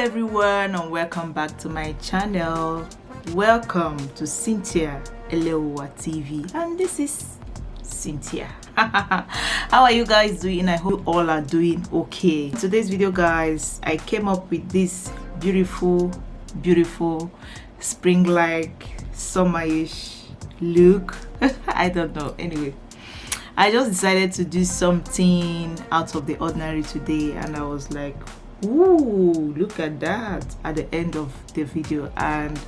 everyone, and welcome back to my channel. Welcome to Cynthia ELEWUWA TV, and this is Cynthia. How are you guys doing? I hope you all are doing okay. In today's video, guys, I came up with this beautiful spring-like summerish look. I don't know, anyway, I just decided to do something out of the ordinary today, and I was like, ooh, look at that at the end of the video. And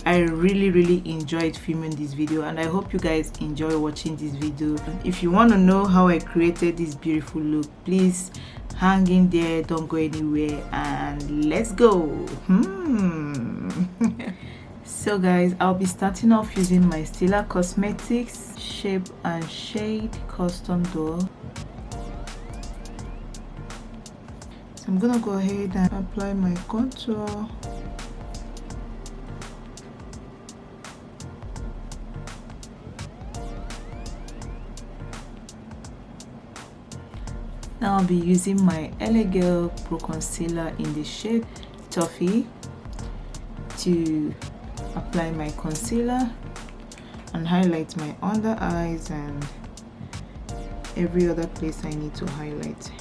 I really enjoyed filming this video, and I hope you guys enjoy watching this video. If you want to know how I created this beautiful look, please hang in there, don't go anywhere, and let's go. So guys, I'll be starting off using my Stila Cosmetics Shape and Shade Custom Doll. I'm gonna go ahead and apply my contour. Now I'll be using my ELEWUWA Pro Concealer in the shade Toffee to apply my concealer and highlight my under eyes and every other place I need to highlight.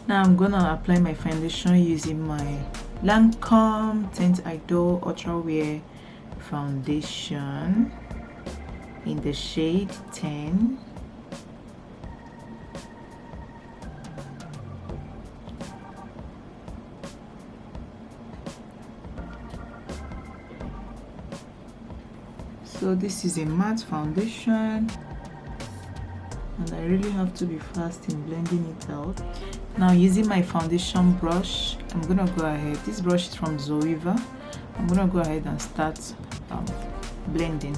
Now I'm gonna apply my foundation using my Lancome Tint Idol Ultra Wear foundation in the shade 10. So this is a matte foundation, and I really have to be fast in blending it out. Now using my foundation brush, I'm gonna go ahead, this brush is from Glowy, I'm gonna go ahead and start blending.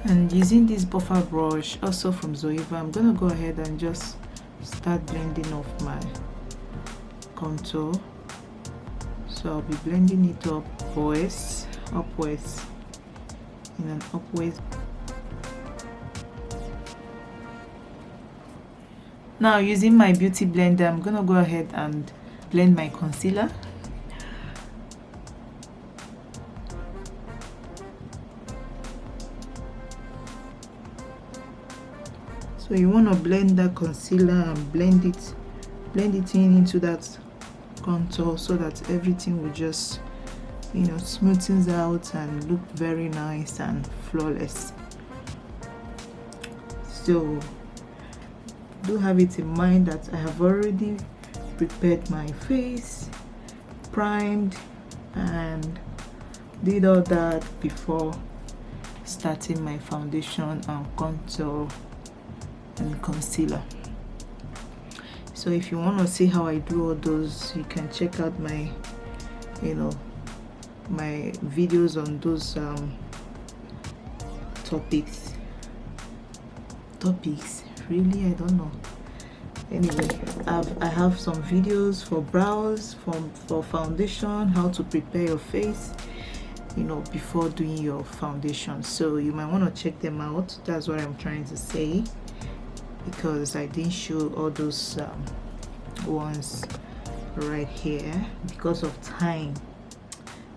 And using this buffer brush, also from Glowy, I'm gonna go ahead and just start blending off my contour. So I'll be blending it upwards in an upwards. Now using my beauty blender, I'm gonna go ahead and blend my concealer. So you want to blend that concealer and blend it into that contour so that everything will just, you know, smoothens out and look very nice and flawless. So do have it in mind that I have already prepared my face, primed, and did all that before starting my foundation and contour and concealer. So if you want to see how I do all those, you can check out my, you know, my videos on those topics really, I don't know. Anyway, I have some videos for brows, for foundation, how to prepare your face, you know, before doing your foundation. So you might want to check them out. That's what I'm trying to say, because I didn't show all those ones right here because of time.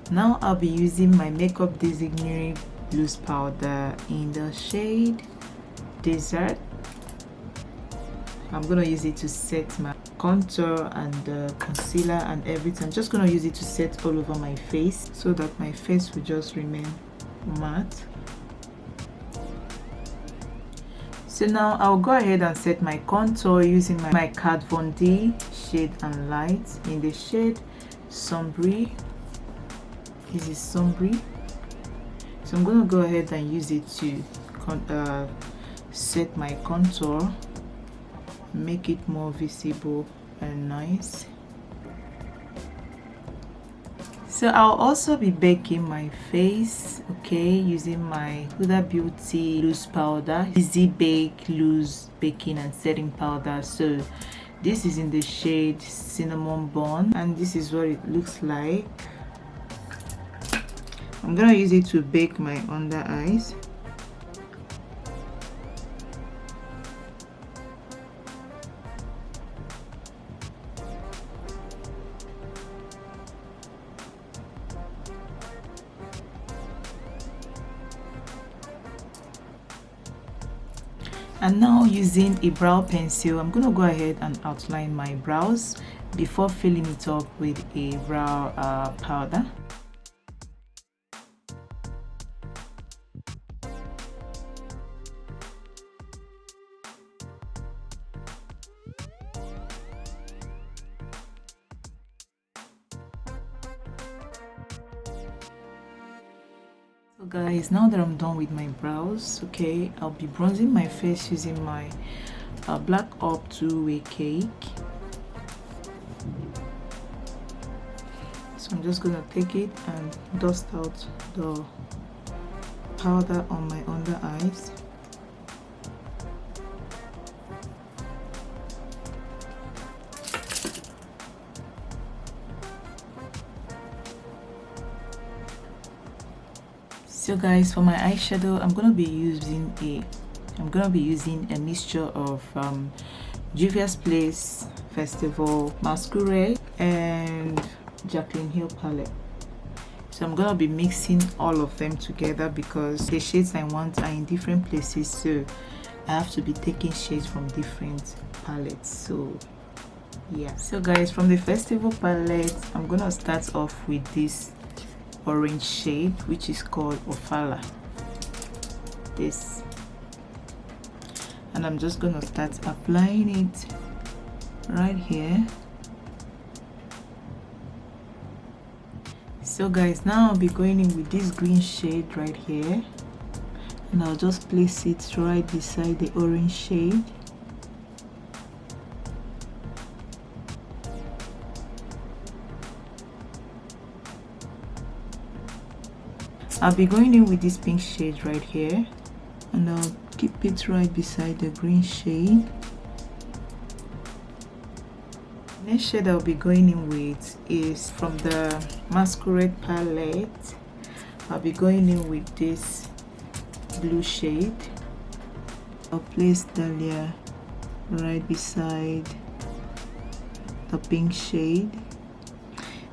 Now I'll be using my Makeup Designery loose powder in the shade Desert. I'm gonna use it to set my contour and concealer and everything. I'm just gonna use it to set all over my face so that my face will just remain matte. So now I'll go ahead and set my contour using my Kat Von D Shade and Light in the shade Sombre. This is Sombre. So I'm going to go ahead and use it to set my contour, make it more visible and nice. So I'll also be baking my face, okay, using my Huda Beauty loose powder, easy bake loose baking and setting powder. So this is in the shade Cinnamon Bun, and this is what it looks like. I'm gonna use it to bake my under eyes. And now using a brow pencil, I'm gonna go ahead and outline my brows before filling it up with a brow powder. So guys, now that I'm done with my brows, okay, I'll be bronzing my face using my Black Up two-way cake. So I'm just gonna take it and dust out the powder on my under eyes. So guys, for my eyeshadow, I'm gonna be using a mixture of Juvia's Place Festival Masquerade and Jaclyn Hill palette. So I'm gonna be mixing all of them together because the shades I want are in different places, so I have to be taking shades from different palettes. So yeah, so guys, from the Festival palette, I'm gonna start off with this orange shade, which is called Ofala, this, and I'm just gonna start applying it right here. So guys, now I'll be going in with this green shade right here, and I'll just place it right beside the orange shade. I'll be going in with this pink shade right here, and I'll keep it right beside the green shade. Next shade I'll be going in with is from the Masquerade palette. I'll be going in with this blue shade. I'll place Dahlia right beside the pink shade.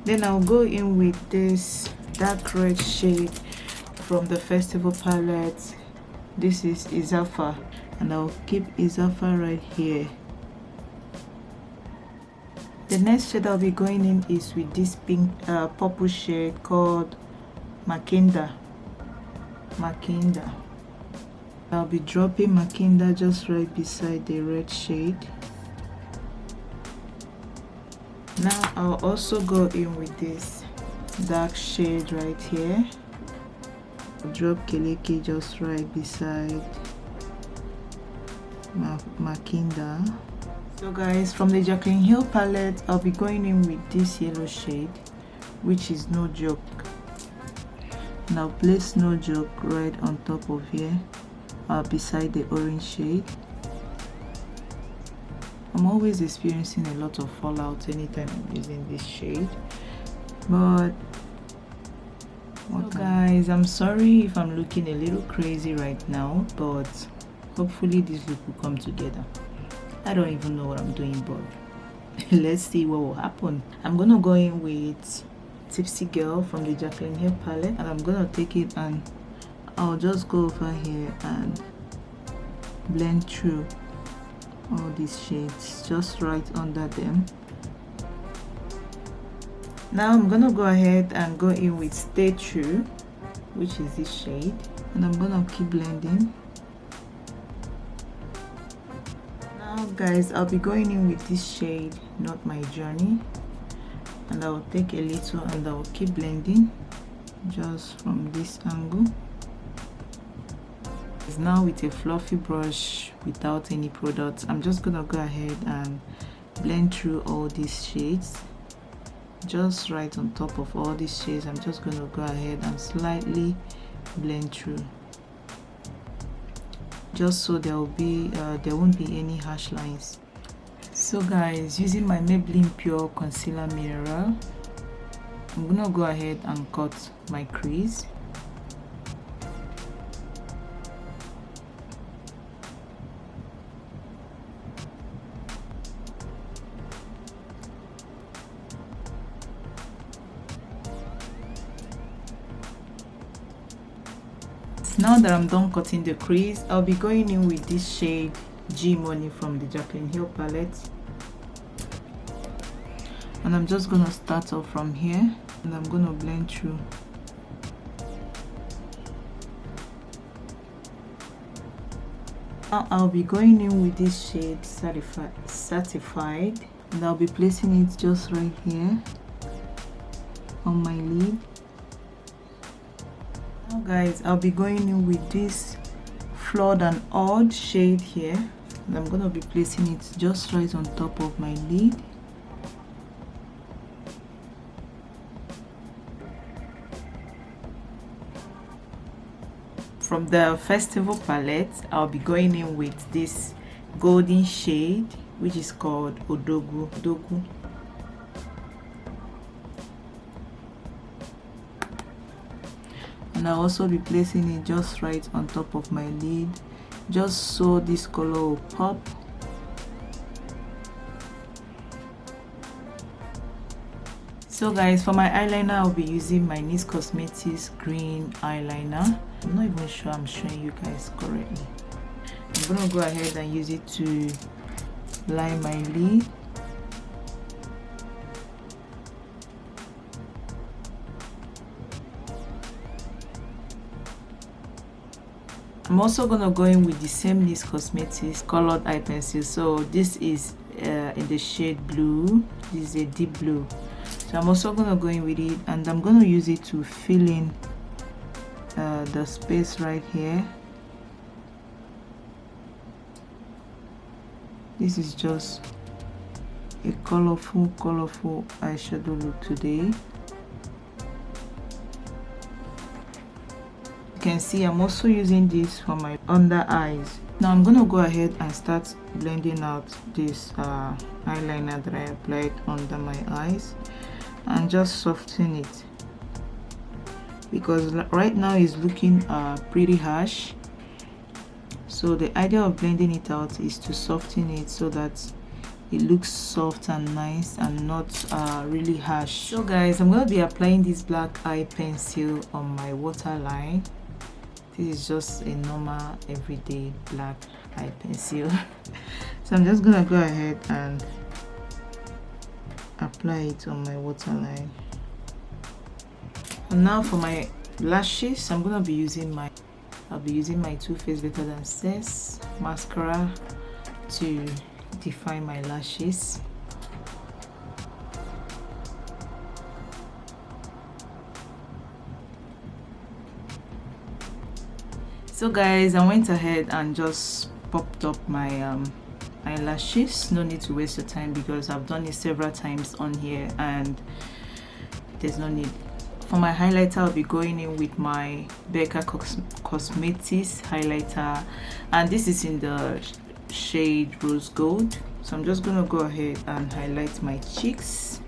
Then I'll go in with this dark red shade from the Festival palette. This is Izafa, and I'll keep Izafa right here. The next shade I'll be going in is with this pink purple shade called Makinda. I'll be dropping Makinda just right beside the red shade. Now I'll also go in with this dark shade right here. Drop Keleke just right beside Makinda. So guys, from the Jaclyn Hill palette, I'll be going in with this yellow shade, which is No Joke. And I'll place No Joke right on top of here, beside the orange shade. I'm always experiencing a lot of fallout anytime I'm using this shade, but so guys, I'm sorry if I'm looking a little crazy right now, but hopefully this look will come together. I don't even know what I'm doing, but let's see what will happen. I'm gonna go in with Tipsy Girl from the Jaclyn Hill palette, and I'm gonna take it and I'll just go over here and blend through all these shades just right under them. Now I'm gonna go ahead and go in with Stay True, which is this shade, and I'm gonna keep blending. Now guys, I'll be going in with this shade, Not My Journey, and I'll take a little and I'll keep blending just from this angle. Now with a fluffy brush without any products, I'm just gonna go ahead and blend through all these shades just right on top of all these shades. I'm just going to go ahead and slightly blend through, just so there won't be any harsh lines. So guys, using my Maybelline Pure Concealer Mineral, I'm gonna go ahead and cut my crease. Now that I'm done cutting the crease, I'll be going in with this shade G Money from the Jaclyn Hill palette, and I'm just gonna start off from here and I'm gonna blend through. Now I'll be going in with this shade Certified, and I'll be placing it just right here on my lid. Now guys, I'll be going in with this Flawed and Odd shade here, and I'm going to be placing it just right on top of my lid. From the Festival palette, I'll be going in with this golden shade, which is called Odogu. And I'll also be placing it just right on top of my lid, just so this color will pop. So guys, for my eyeliner, I'll be using my NYX Cosmetics green eyeliner. I'm not even sure I'm showing you guys correctly. I'm gonna go ahead and use it to line my lid. I'm also gonna go in with the same NYX Cosmetics colored eye pencil. So this is in the shade blue. This is a deep blue. So I'm also gonna go in with it, and I'm gonna use it to fill in the space right here. This is just a colorful eyeshadow look today. You can see I'm also using this for my under eyes. Now I'm gonna go ahead and start blending out this eyeliner that I applied under my eyes, and just soften it, because right now it's looking pretty harsh. So the idea of blending it out is to soften it so that it looks soft and nice and not really harsh. So guys, I'm going to be applying this black eye pencil on my waterline. This is just a normal everyday black eye pencil. So I'm just going to go ahead and apply it on my waterline. And now for my lashes, I'm going to be using I'll be using my Too Faced Better Than Sex mascara to define my lashes. So guys, I went ahead and just popped up my eyelashes. No need to waste your time because I've done it several times on here and there's no need. For my highlighter, I'll be going in with my Becca Cosmetics highlighter, and this is in the shade Rose Gold. So I'm just gonna go ahead and highlight my cheeks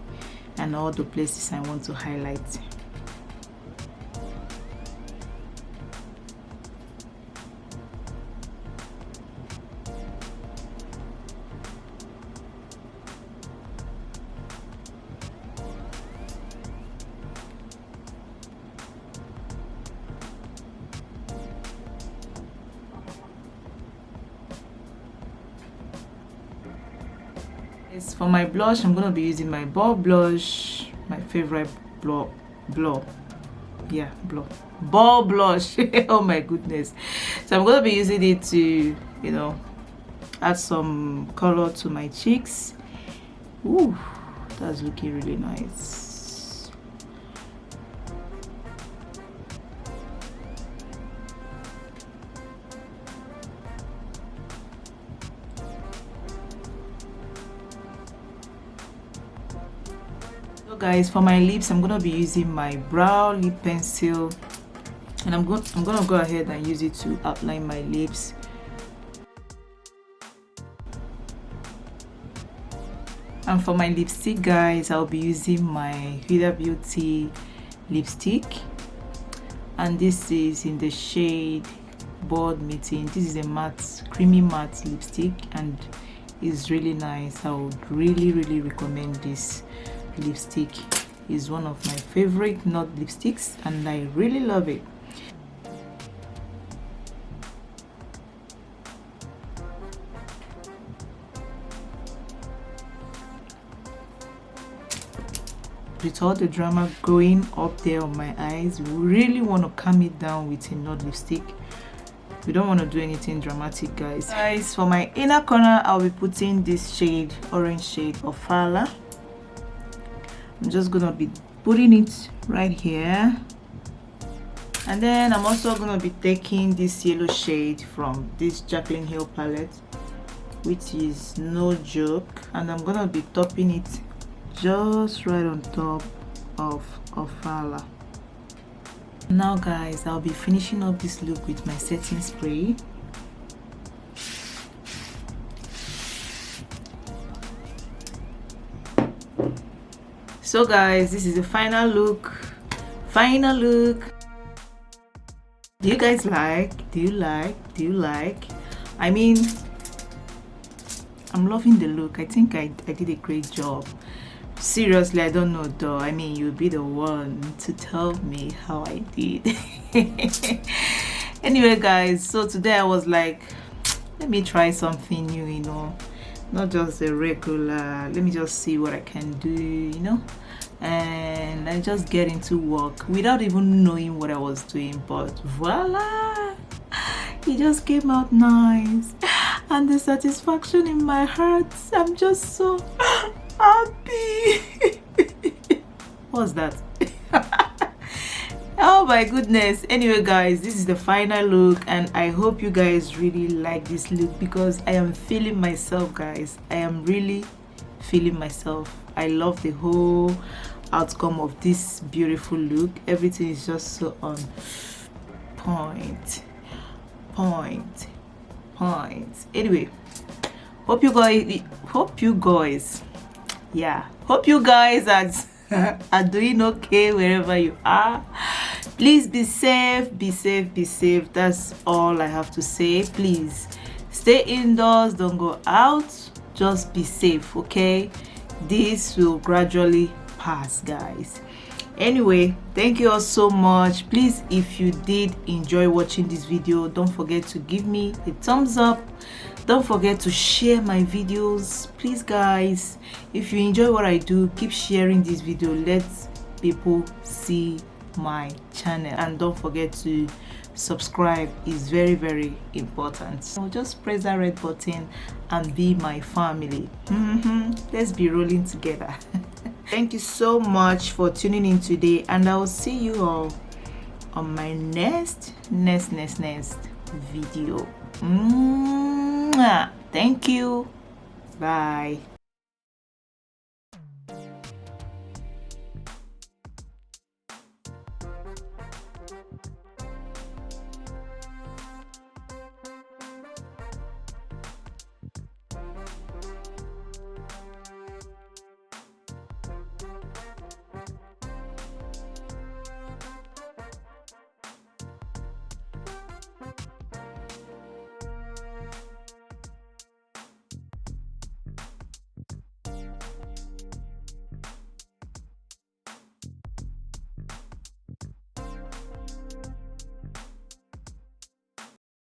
and all the places I want to highlight. For my blush, I'm going to be using my Ball blush, my favorite Ball blush. Oh my goodness. So I'm going to be using it to, you know, add some color to my cheeks. Ooh, that's looking really nice. So guys, for my lips, I'm gonna be using my brow lip pencil, and I'm gonna go ahead and use it to outline my lips. And for my lipstick, guys, I'll be using my Huda Beauty lipstick, and this is in the shade Board Meeting. This is a matte, creamy matte lipstick, and it's really nice. I would really recommend this lipstick. It's one of my favorite nude lipsticks, and I really love it. With all the drama going up there on my eyes, we really want to calm it down with a nude lipstick. We don't want to do anything dramatic, guys. For my inner corner, I'll be putting this shade, orange shade of Fala. I'm just gonna be putting it right here, and then I'm also gonna be taking this yellow shade from this Jaclyn Hill palette, which is No Joke, and I'm gonna be topping it just right on top of Fala. Now guys, I'll be finishing up this look with my setting spray. So guys, this is the final look. Do you guys like? Do you like? I mean, I'm loving the look. I think I did a great job. Seriously, I don't know though. I mean, you'll be the one to tell me how I did. Anyway guys, so today I was like, let me try something new, you know, not just a regular. Let me just see what I can do, you know, and I just get into work without even knowing what I was doing, but voila, it just came out nice, and the satisfaction in my heart, I'm just so happy. What's that? Oh my goodness. Anyway guys, this is the final look, and I hope you guys really like this look, because I am feeling myself, guys. I am really feeling myself. I love the whole outcome of this beautiful look. Everything is just so on point. Anyway, hope you guys are doing okay wherever you are. Please be safe. That's all I have to say. Please stay indoors, don't go out, just be safe, okay? This will gradually pass, guys. Anyway, thank you all so much. Please, if you did enjoy watching this video, don't forget to give me a thumbs up. Don't forget to share my videos, please guys. If you enjoy what I do, keep sharing this video. Let people see my channel, and don't forget to subscribe. Is very important. So just press that red button and be my family. Let's be rolling together. Thank you so much for tuning in today, and I will see you all on my next video. Thank you. Bye.